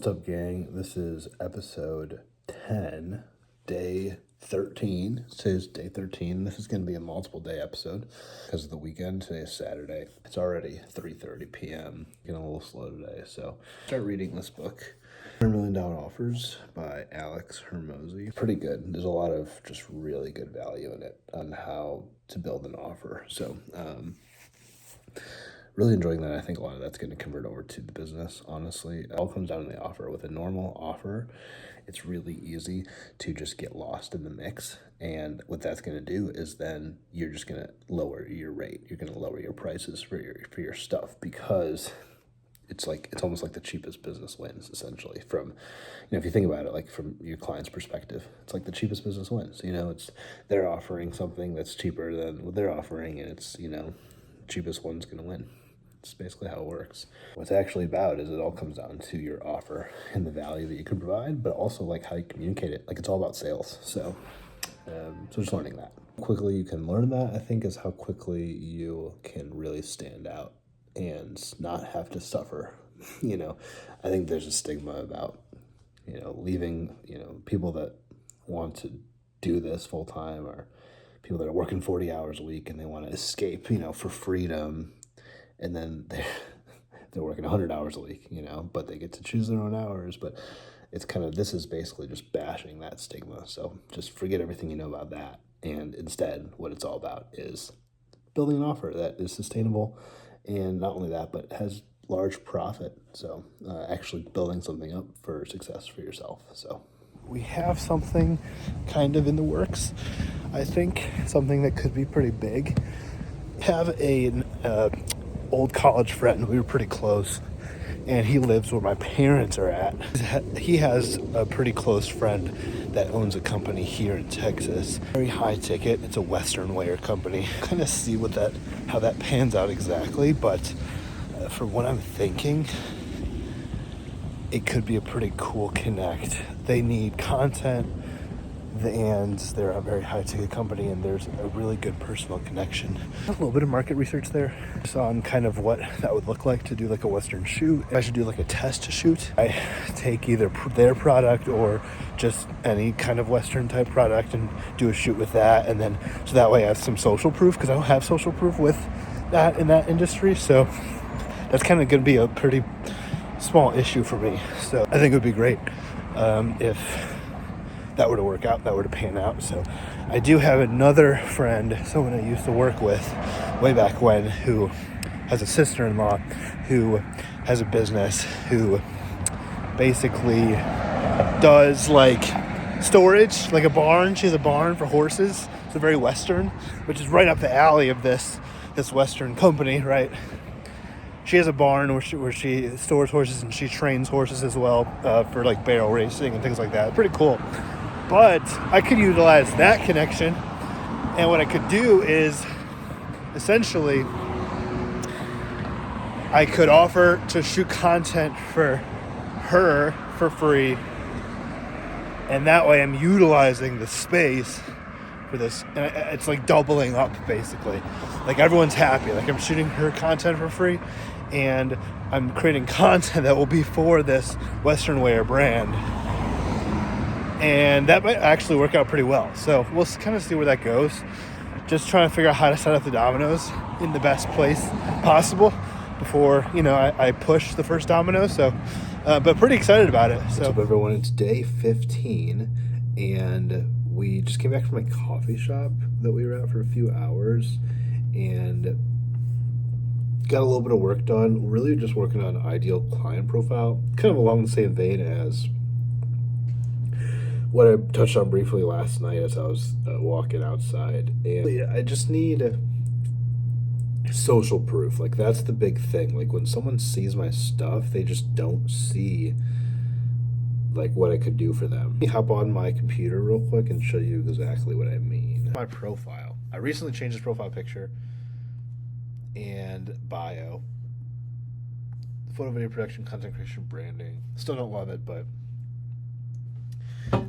What's up, gang? This is episode 10, day 13. Today's day 13. This is going to be a multiple day episode because of the weekend. Today is Saturday. It's already 3:30 p.m. Getting a little slow today, so start reading this book. $100 Million Offers by Alex Hormozi. Pretty good. There's a lot of just really good value in it on how to build an offer. So, really enjoying that. I think a lot of that's going to convert over to the business, honestly. It all comes down to the offer. With a normal offer, it's really easy to just get lost in the mix. And what that's going to do is then you're just going to lower your rate. You're going to lower your prices for your stuff, because it's almost like the cheapest business wins, essentially. From, if you think about it, like from your client's perspective, it's like the cheapest business wins. It's they're offering something that's cheaper than what they're offering, and it's, cheapest one's going to win. It's basically how it works. What it's actually about is it all comes down to your offer and the value that you can provide, but also like how you communicate it. Like, it's all about sales. So just learning that. Quickly you can learn that, I think, is how quickly you can really stand out and not have to suffer. I think there's a stigma about, leaving, people that want to do this full time, or people that are working 40 hours a week and they want to escape, for freedom. And then they're working 100 hours a week, but they get to choose their own hours. But it's this is basically just bashing that stigma. So just forget everything you know about that. And instead, what it's all about is building an offer that is sustainable. And not only that, but has large profit. So actually building something up for success for yourself. So we have something kind of in the works. I think something that could be pretty big. Have an old college friend. We were pretty close, and he lives where my parents are at. He has a pretty close friend that owns a company here in Texas. Very high ticket. It's a Western wear company. Kind of see how that pans out exactly, but from what I'm thinking, it could be a pretty cool connect. They need content, and they're a very high-ticket company, and there's a really good personal connection. A little bit of market research there, just on kind of what that would look like to do like a Western shoot. I should do like a test shoot. I take either their product or just any kind of Western type product and do a shoot with that, and then so that way I have some social proof, because I don't have social proof with that in that industry. So that's kind of going to be a pretty small issue for me. So I think it would be great if that were to work out, that were to pan out. So I do have another friend, someone I used to work with way back when, who has a sister-in-law who has a business, who basically does like storage, like a barn. She has a barn for horses. So very Western, which is right up the alley of this Western company, right? She has a barn where she stores horses, and she trains horses as well for like barrel racing and things like that. Pretty cool. But I could utilize that connection, and what I could do is essentially I could offer to shoot content for her for free, and that way I'm utilizing the space for this, and it's like doubling up basically. Like, everyone's happy. Like, I'm shooting her content for free, and I'm creating content that will be for this Western wear brand. And that might actually work out pretty well. So we'll kind of see where that goes. Just trying to figure out how to set up the dominoes in the best place possible before, I push the first domino. So, but pretty excited about it. So, what's up, everyone? It's day 15, and we just came back from a coffee shop that we were at for a few hours, and got a little bit of work done. Really just working on ideal client profile, kind of along the same vein as what I touched on briefly last night as I was walking outside. And I just need social proof. Like, that's the big thing. Like, when someone sees my stuff, they just don't see like what I could do for them. Let me hop on my computer real quick and show you exactly what I mean. My profile. I recently changed this profile picture and bio. Photo, video production, content creation, branding. Still don't love it, but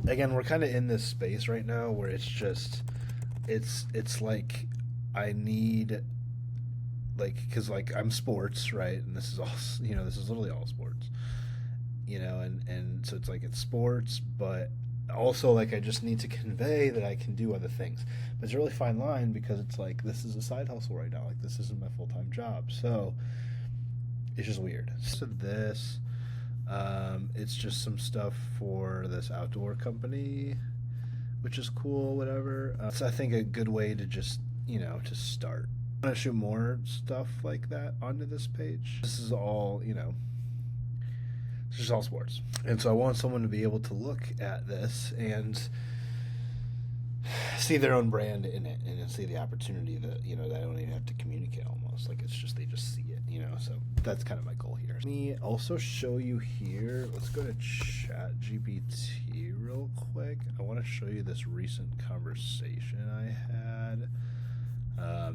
again, we're kind of in this space right now where it's just, it's like I need, like, because like I'm sports, right? And this is all, this is literally all sports. and so it's like it's sports, but also like I just need to convey that I can do other things. But it's a really fine line because it's like this is a side hustle right now. Like this isn't my full-time job. So it's just weird. So this it's just some stuff for this outdoor company, which is cool, whatever. It's I think a good way to just, to start. I'm gonna shoot more stuff like that onto this page. This is all, it's just all sports. And so I want someone to be able to look at this and see their own brand in it and see the opportunity that, that I don't even have to communicate almost. Like it's just, they just see it, so that's kind of my goal here. Let me also show you here, let's go to ChatGPT real quick. I want to show you this recent conversation I had.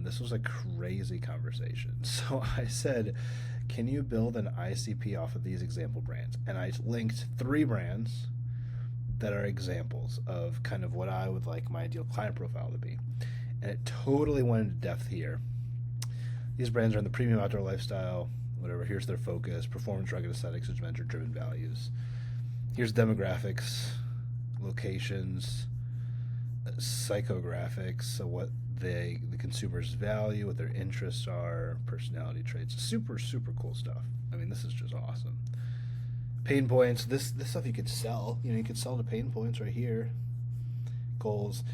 This was a crazy conversation. So I said, can you build an ICP off of these example brands? And I linked 3 brands that are examples of kind of what I would like my ideal client profile to be. And it totally went into depth here. These brands are in the premium outdoor lifestyle, whatever. Here's their focus: performance, rugged aesthetics, adventure-driven values. Here's demographics, locations, psychographics, so what the consumers value, what their interests are, personality traits. Super, super cool stuff. I mean, this is just awesome. Pain points. This stuff you could sell. You could sell the pain points right here. Goals.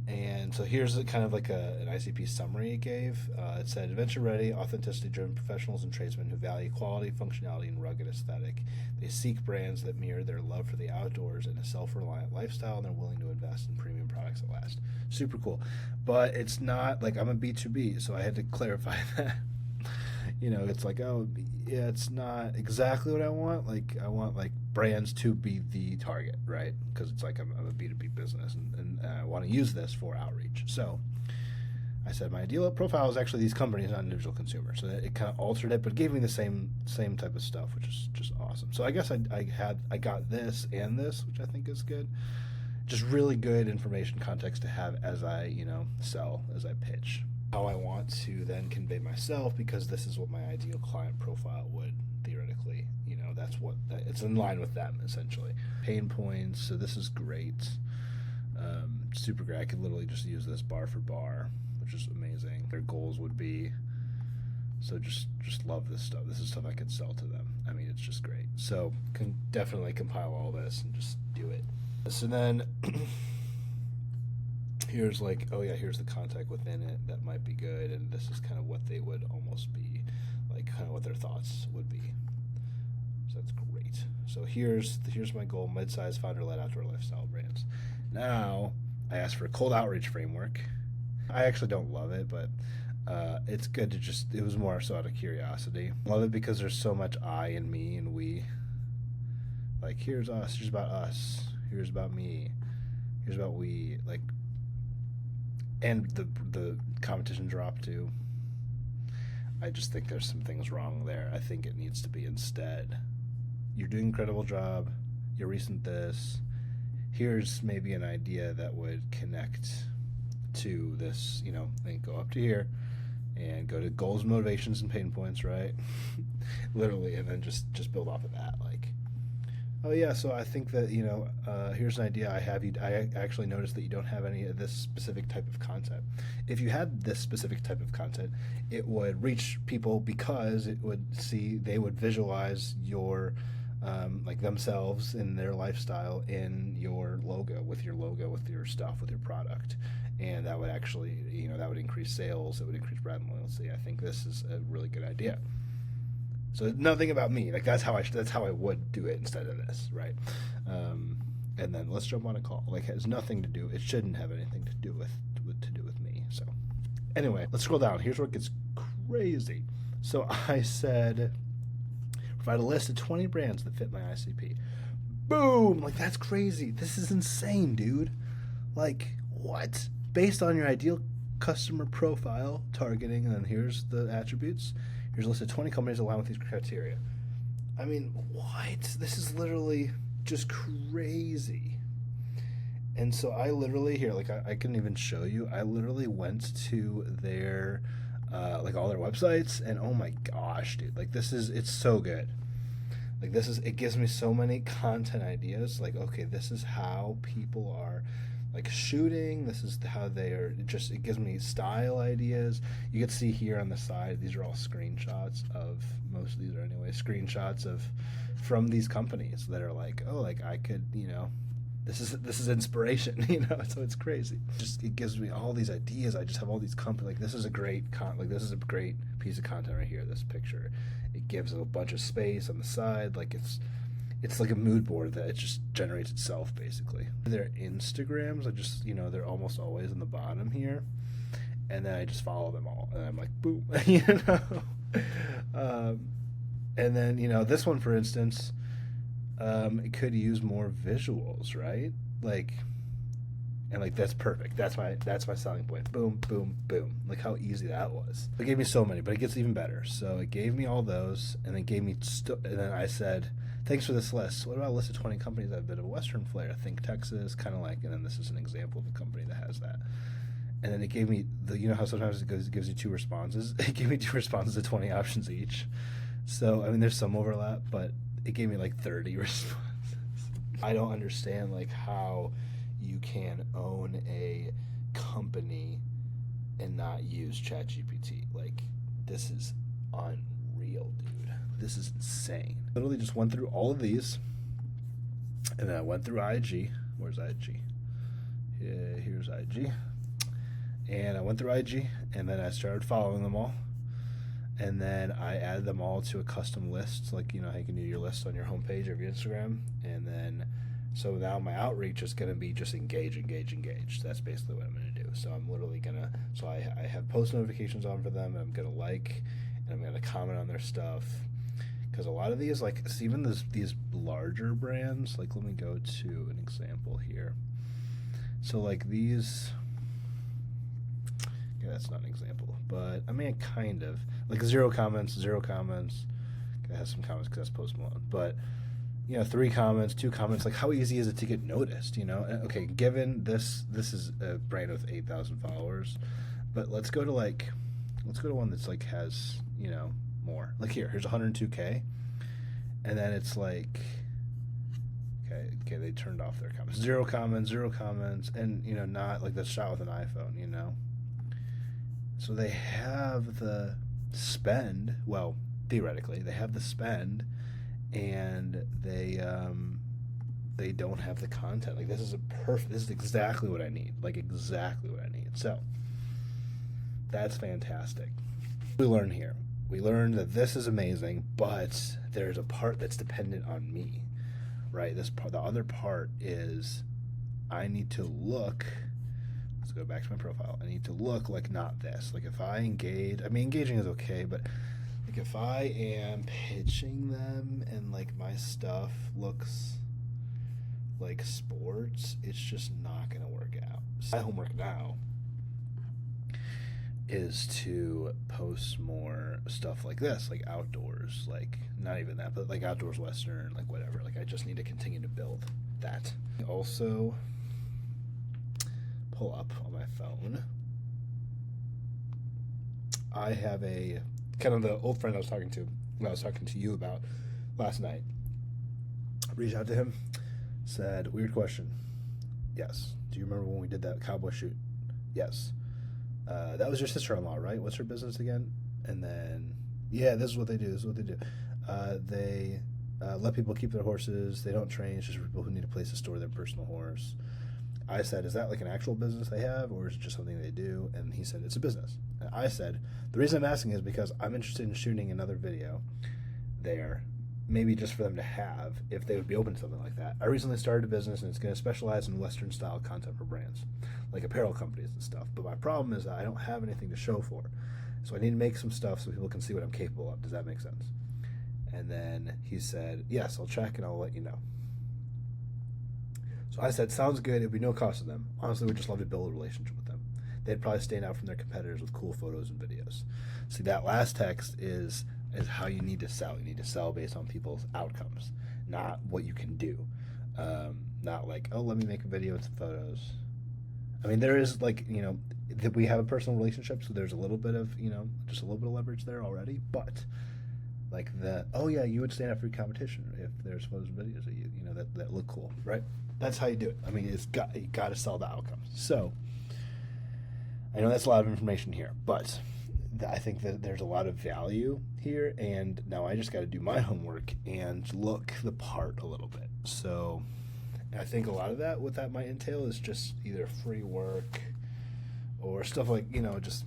And so here's kind of like an ICP summary it gave. It said, adventure-ready, authenticity-driven professionals and tradesmen who value quality, functionality, and rugged aesthetic. They seek brands that mirror their love for the outdoors and a self-reliant lifestyle, and they're willing to invest in premium products that last. Super cool. But it's not like I'm a B2B, so I had to clarify that. It's like, oh, yeah, it's not exactly what I want. Like, I want, like, brands to be the target, right? Because it's like I'm a B2B business, and I want to use this for outreach. So I said my ideal profile is actually these companies, not individual consumers. So it kind of altered it, but it gave me the same type of stuff, which is just awesome. So I guess I got this and this, which I think is good. Just really good information context to have as I, sell, as I pitch. How I want to then convey myself, because this is what my ideal client profile would theoretically, that's what it's in line with them essentially. Pain points. So this is great. Super great. I could literally just use this bar for bar, which is amazing. Their goals would be, so just love this stuff. This is stuff I could sell to them. I mean, it's just great. So can definitely compile all this and just do it. So then here's like, oh yeah, here's the contact within it that might be good, and this is kind of what they would almost be, like kind of what their thoughts would be. So that's great. So here's my goal: mid-sized founder-led outdoor lifestyle brands. Now I asked for a cold outreach framework. I actually don't love it, but it's good to just, it was more so out of curiosity. Love it because there's so much I and me and we. Like, here's us, here's about us, here's about me, here's about we, like, and the competition drop too. I just think there's some things wrong there. I think it needs to be instead, you're doing an incredible job, you're recent this, here's maybe an idea that would connect to this, and go up to here and go to goals, motivations, and pain points, right? Literally, and then just build off of that. Like, oh yeah, so I think that, here's an idea I have. I actually noticed that you don't have any of this specific type of content. If you had this specific type of content, it would reach people because they would visualize your, like themselves in their lifestyle in your logo, with your stuff, with your product. And that would actually, that would increase sales, it would increase brand loyalty. I think this is a really good idea. So nothing about me. Like that's how I would do it instead of this, right? And then let's jump on a call. Like it has nothing to do. It shouldn't have anything to do with me. So anyway, let's scroll down. Here's where it gets crazy. So I said, provide a list of 20 brands that fit my ICP. Boom! Like that's crazy. This is insane, dude. Like what? Based on your ideal customer profile targeting, and then here's the attributes. Here's a list of 20 companies aligned with these criteria. I mean, what? This is literally just crazy. And so I literally, here, like I can even show you, I literally went to their, like all their websites, and oh my gosh, dude, like it's so good. Like this is, it gives me so many content ideas. Like, okay, this is how people are like shooting. This is how they are. It gives me style ideas. You can see here on the side, these are all screenshots of, most of these are anyway, screenshots of from these companies that are like, oh, like I could, this is inspiration, so it's crazy. Just, it gives me all these ideas. I just have all these companies. Like this is a great this is a great piece of content right here, this picture. It gives a bunch of space on the side. Like it's like a mood board that it just generates itself basically. Their Instagrams, I just, they're almost always in the bottom here. And then I just follow them all and I'm like, boom, and then, this one, for instance, it could use more visuals, right? Like, and like that's perfect. That's my selling point. Boom, boom, boom. Like how easy that was. It gave me so many, but it gets even better. So it gave me all those, and it gave me, and then I said, thanks for this list. What about a list of 20 companies that have a bit of a Western flair? Think Texas, kind of like, and then this is an example of a company that has that. And then it gave me how sometimes it gives you 2 responses. It gave me 2 responses to 20 options each. So I mean, there's some overlap, but it gave me like 30 responses. I don't understand like how you can own a company and not use ChatGPT. Like, this is unreal, dude. This is insane. Literally just went through all of these, and then I went through IG. Where's IG? Yeah, here's IG. And I went through IG, and then I started following them all. And then I added them all to a custom list, like, how you can do your list on your homepage of your Instagram. And then, so now my outreach is going to be just engage. That's basically what I'm going to do. So I'm literally going to, so I have post notifications on for them, and I'm going to like, and I'm going to comment on their stuff. Because a lot of these, like, even these larger brands, like, let me go to an example here. So, like, these, yeah, that's not an example, but I mean, kind of. Like, 0 comments. It has some comments because that's Post Malone. But, 3 comments, 2 comments. Like, how easy is it to get noticed, Okay, given this is a brand with 8,000 followers, but let's go to one that's, like, has, more. Like, here's 102K, and then it's like, okay, they turned off their comments. 0 comments, and, not, like, that's shot with an iPhone, So they have the spend, well, theoretically, they have the spend, and they don't have the content. Like, this is exactly what I need. Like, exactly what I need. So, that's fantastic. We learn here. We learned that this is amazing, but there's a part that's dependent on me, right? The other part is I need to look. Let's go back to my profile. I need to look like not this. Like, if I engage, I mean, engaging is okay, but like if I am pitching them and like my stuff looks like sports, it's just not going to work out. So my homework now is to post more stuff like this, like outdoors, like not even that, but like outdoors Western, like whatever. Like, I just need to continue to build that. Also, pull up on my phone, I have a kind of the old friend I was talking to you about last night. Reached out to him, said, weird question. Yes. Do you remember when we did that cowboy shoot? Yes. That was your sister-in-law, right? What's her business again? And then, yeah, this is what they do. They let people keep their horses. They don't train. It's just for people who need a place to store their personal horse. I said, is that like an actual business they have, or is it just something they do? And he said, it's a business. And I said, the reason I'm asking is because I'm interested in shooting another video there, maybe just for them to have, if they would be open to something like that. I recently started a business, and it's going to specialize in Western style content for brands, like apparel companies and stuff. But my problem is that I don't have anything to show for. So I need to make some stuff so people can see what I'm capable of. Does that make sense? And then he said, yes, I'll check and I'll let you know. So I said, sounds good. It would be no cost to them. Honestly, we'd just love to build a relationship with them. They'd probably stand out from their competitors with cool photos and videos. See, that last text is how you need to sell. You need to sell based on people's outcomes, not what you can do. Not like, oh, let me make a video with some photos. I mean, there is like, that we have a personal relationship, so there's a little bit of, just a little bit of leverage there already. But like that. Oh yeah, you would stand up for competition if there's photos and videos of you, you know, that look cool, right? That's how you do it. I mean, you got to sell the outcomes. So I know that's a lot of information here, but I think that there's a lot of value here, and now I just got to do my homework and look the part a little bit. So I think a lot of that, what that might entail, is just either free work or stuff like, you know, just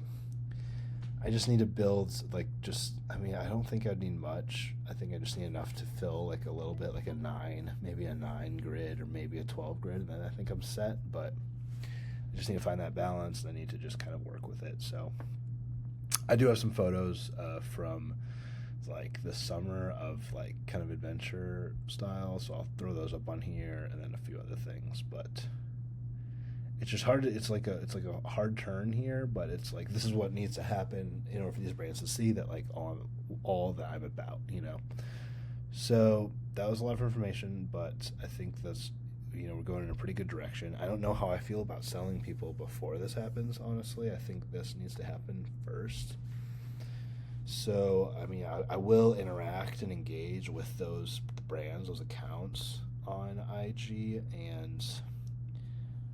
I just need to build like just I mean, I don't think I'd need much. I think I just need enough to fill like a little bit, like a 9, maybe a 9 grid or maybe a 12 grid, and then I think I'm set. But I just need to find that balance, and I need to just kind of work with it. So I do have some photos from like the summer of like kind of adventure style, so I'll throw those up on here, and then a few other things. But it's just hard to, it's like a hard turn here, but it's like this is what needs to happen in order for these brands to see that like all that I'm about, you know. So that was a lot of information, but I think that's, you know, we're going in a pretty good direction. I don't know how I feel about selling people before this happens, honestly. I think this needs to happen first. So I mean, I will interact and engage with those brands, those accounts on IG, and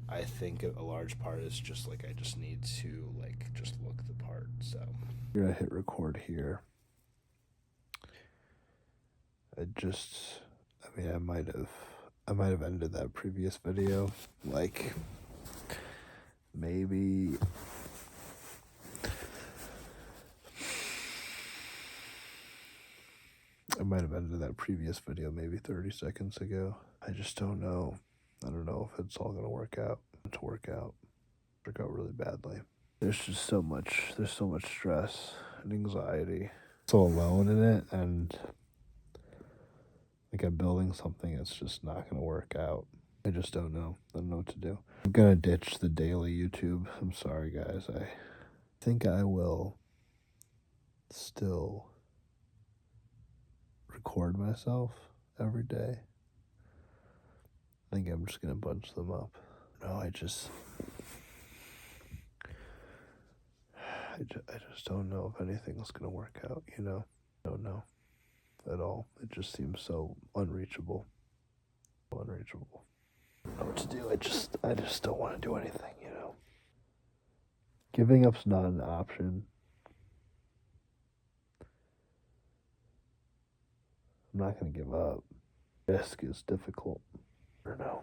I think a large part is just like I just need to like just look the part. So I'm gonna hit record here. I mean, I might have ended that previous video like maybe I might have ended that previous video maybe 30 seconds ago. I just don't know. I don't know if it's all gonna work out. Work out really badly. There's so much stress and anxiety. So alone in it, and like I'm building something that's just not gonna work out. I just don't know. I don't know what to do. I'm gonna ditch the daily YouTube. I'm sorry guys. I think I will still record myself every day. I think I'm just gonna bunch them up. No, I just don't know if anything's gonna work out, you know? I don't know at all. It just seems so unreachable. Unreachable. I don't know what to do. I just don't want to do anything, you know? Giving up's not an option. I'm not gonna give up. Risk is difficult. I don't know.